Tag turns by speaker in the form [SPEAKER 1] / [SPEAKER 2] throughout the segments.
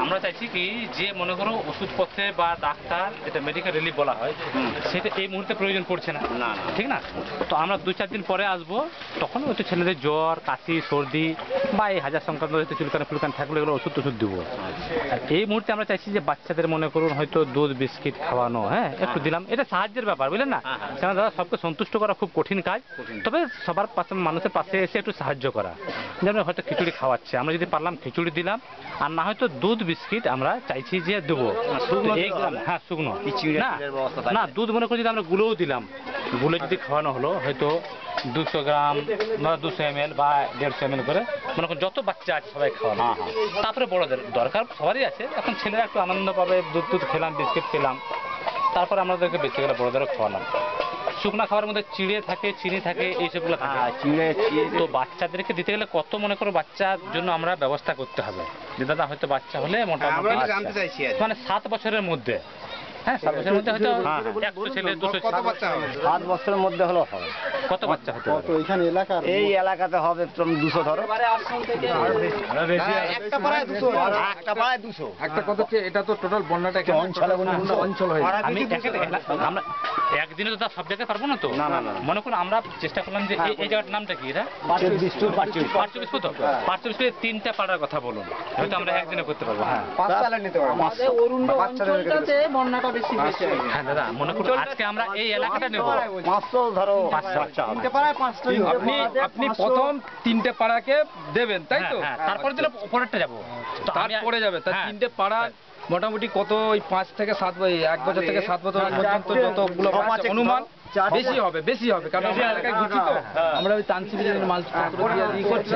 [SPEAKER 1] আমরা চাইছি কি যে মনে করো ওষুধপত্রে বা ডাক্তার যেটা মেডিকেল রিলিফ বলা হয় সেটা এই মুহূর্তে প্রয়োজন পড়ছে না, ঠিক না? তো আমরা 2-4 দিন পরে আসবো, তখন হয়তো ছেলেদের জ্বর কাশি সর্দি বা এই হাজার সংক্রান্ত হয়তো চুলকানি ফুলকানি থাকলে এগুলো ওষুধ দেবো। আর এই মুহূর্তে আমরা চাইছি যে বাচ্চাদের মনে করুন হয়তো দুধ বিস্কিট খাওয়ানো, হ্যাঁ একটু দিলাম, এটা সাহায্যের ব্যাপার বুঝলেন না? কেন দাদা সবকে সন্তুষ্ট করা খুব কঠিন কাজ, তবে সবার পাশে মানুষের পাশে এসে একটু সাহায্য করা। যেমন হয়তো খিচুড়ি খাওয়াচ্ছে, আমরা যদি পারলাম খিচুড়ি দিলাম, আর না হয়তো দুধ বিস্কিট আমরা চাইছি যে দেবো। হ্যাঁ শুকনো না, দুধ মনে করি যদি আমরা গুঁড়োও দিলাম, গুলে যদি খাওয়ানো হলো হয়তো 200 গ্রাম বা 200 ml বা 150 ml করে মনে করুন যত বাচ্চা আছে সবাই খাওয়ানো। তারপরে বড়দের দরকার সবারই আছে, এখন ছেলেরা একটু আনন্দ পাবে, দুধ খেলাম বিস্কিট খেলাম, তারপরে আমাদেরকে বেঁচে গেলে বড়দেরও খাওয়ালাম। শুকনা খাবারের মধ্যে চিড়ে থাকে চিনি থাকে এইসবগুলো থাকে, তো বাচ্চাদেরকে দিতে গেলে কত মনে করো বাচ্চার জন্য আমরা ব্যবস্থা করতে হবে যে দাদা হয়তো বাচ্চা হলে মোটামুটি মানে 7 বছরের মধ্যে, হ্যাঁ 7 বছরের মধ্যে হয়তো 100 ছেলে 200
[SPEAKER 2] কত বাচ্চা হবে?
[SPEAKER 3] 7 বছরের মধ্যে হলেও হবে।
[SPEAKER 1] কত বাচ্চা হতে পারে?
[SPEAKER 3] এই এলাকাতে হবে 200 ধরো,
[SPEAKER 2] একটা পাড়ায় 200,
[SPEAKER 3] একটা পাড়ায় 200।
[SPEAKER 4] একটা কথা হচ্ছে এটা তো টোটাল বন্যাটা অঞ্চল হয়ে
[SPEAKER 1] আমি আমরা একদিনে তো সব জায়গায় পারবো না তো, মনে করুন আমরা চেষ্টা করলাম যে এই জায়গার নামটা কি এটা পার্শ্ববিস্কুট, তো পার্শ্ববিস্কুটের 3টা পাড়ার কথা বলুন, হয়তো আমরা একদিনে করতে পারবো। হ্যাঁ
[SPEAKER 2] 5 চালা নিতে পারবো। অঞ্চলটাতে বন্যাটা বেশি বেশি।
[SPEAKER 1] হ্যাঁ দাদা মনে করুন আজকে আমরা এই এলাকাটা নেব,
[SPEAKER 3] 500 ধরো বাচ্চা হবে।
[SPEAKER 2] তিনটে পাড়ায় 5টা।
[SPEAKER 4] আপনি প্রথম 3টে পাড়াকে দেবেন তাই তো,
[SPEAKER 1] তারপরে দিলে পরেরটা যাবো,
[SPEAKER 4] তারপরে যাবে তার 3টে পাড়া মোটামুটি কত ওই 5 থেকে 7 1 বছর থেকে 7 বছর পর্যন্ত যতগুলো বাচ্চা অনুমান বেশি হবে কারণ আমরা এলাকায় ঘুরছি তো, আমরা ওই তানসিবিলের মাল করছি।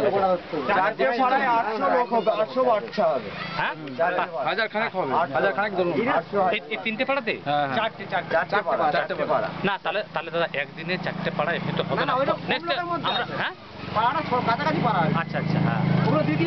[SPEAKER 2] 4টে পাড়ায় 800 লোক হবে, 800 বাচ্চা হবে।
[SPEAKER 1] হ্যাঁ
[SPEAKER 4] হাজার খানেক হবে, হাজার খানেক ধরুন
[SPEAKER 1] এই 3টে পাড়াতে
[SPEAKER 2] 4টে পাড়া।
[SPEAKER 1] না তাহলে দাদা একদিনে 4টে পাড়ায় হয়তো হবে না, নেক্সট আমরা হ্যাঁ
[SPEAKER 2] পাড়াটা কাছাকাছি পাড়া।
[SPEAKER 1] আচ্ছা হ্যাঁ
[SPEAKER 2] পুরো দিদি